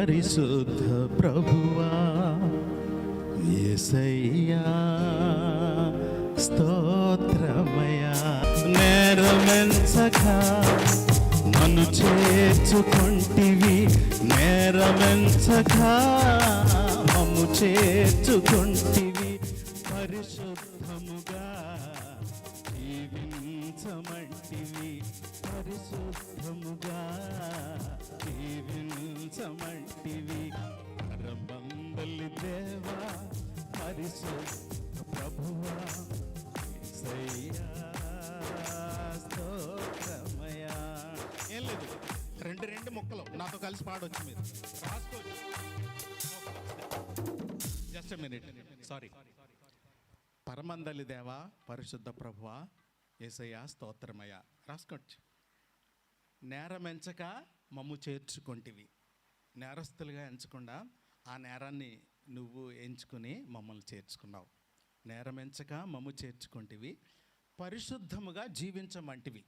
పరిశుద్ధ ప్రభువా యేసయ్యా స్తోత్రమయా. నేరమెంచక నన్ను చేర్చుకొంటివి, నేరమెంచక మమ్ము చేర్చుకొంటివి. పరిశుద్ధముగా జీవించమంటివి, పరిశుద్ధముగా జీవించమంటివి. పరమందలి దేవా పరిశుద్ధ ప్రభువా యేసయ్యా స్తోత్రమయా. ఏం లేదు, రెండు ముక్కలు నాతో కలిసి పాడొచ్చు, మీరు రాసుకోవచ్చు. Just minute, sorry. పరమందలి దేవా పరిశుద్ధ ప్రభువా యేసయ్యా స్తోత్రమయ్య రాసుకోవచ్చు. నేరమెంచక మమ్ము చేర్చుకొంటివి. నేరస్తులుగా ఎంచకుండా ఆ నేరాన్ని నువ్వు ఎంచుకుని మమ్మల్ని చేర్చుకున్నావు. నేరమెంచక మమ్ము చేర్చుకొంటివి, పరిశుద్ధముగా జీవించమంటివి.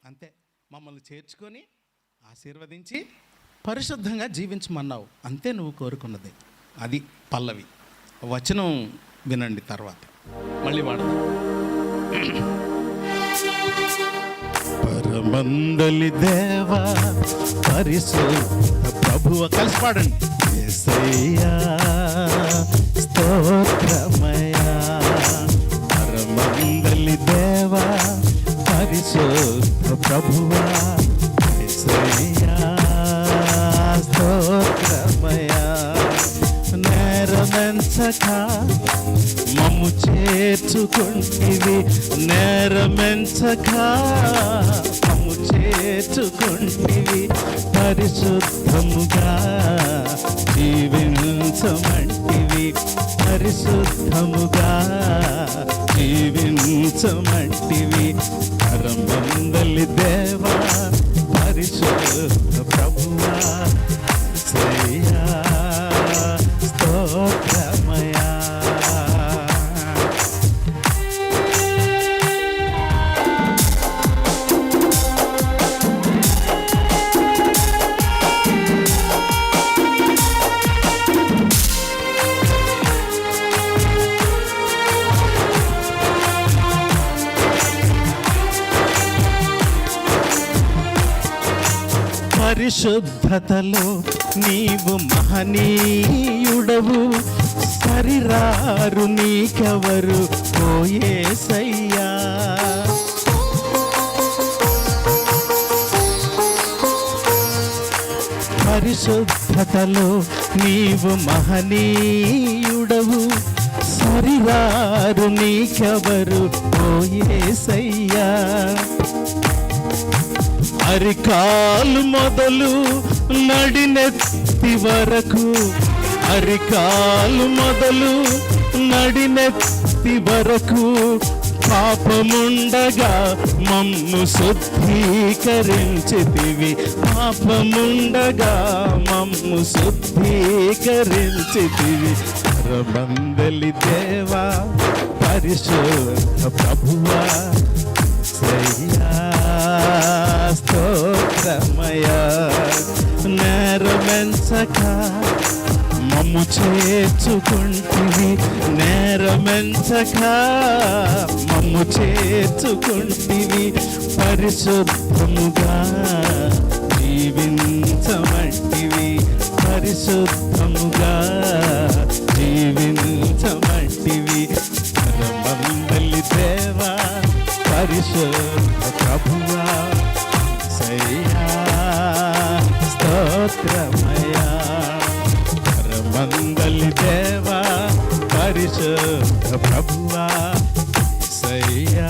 అంతే, మమ్మల్ని చేర్చుకొని ఆశీర్వదించి పరిశుద్ధంగా జీవించమన్నావు. అంతే నువ్వు కోరుకున్నది. అది పల్లవి. వచనం వినండి, తర్వాత మళ్ళీ వాడదాం. పరమందలి దేవా పరిశుద్ధ ప్రభువ కలిసి పాడండి. యేసయ్యా స్తోత్రమయా. పరమందలి దేవా పరిశుద్ధ ప్రభువా యేసయ్యా స్తోత్రమయా. నేరమెంచక మమ్ము చేర్చుకొంటివి, నేరమెంచక మమ్ము చేర్చుకొంటివి. పరిశుద్ధముగా జీవించమంటివి, పరిశుద్ధముగా జీవించమంటివి. పరమందలి దేవా పరిశుద్ధ ప్రభువా యేసయ్యా స్తోత్రమయా. పరిశుద్ధతలో నీవు మహనీయుడవు, సరిరారు నీకెవరు ఓ యేసయ్యా. పరిశుద్ధతలో నీవు మహనీయుడవు, సరిరారు నీకెవరు ఓ యేసయ్యా. అరికాలు మొదలు నడినెత్తి వరకు, అరికాలు మొదలు నడినెత్తి వరకు పాపముండగా మమ్ము శుద్ధీకరించితివి, పాపముండగా మమ్ము శుద్ధీకరించితివి. పరమందలి దేవా పరిశుద్ధ ప్రభువా యేసయ్యా స్తోత్రమయా. నేరమెంచక మమ్ము చేర్చుకొంటివి, నేరమెంచక మమ్ము చేర్చుకొంటివి. పరిశుద్ధముగా జీవించమంటివి, పరిశుద్ధముగా జీవించమంటివి. పరమందలి దేవా పరిశుద్ధ ప్రభువా యేసయ్యా స్తోత్రమయా. పరమందలి దేవా పరిశుద్ధ ప్రభువా యేసయ్యా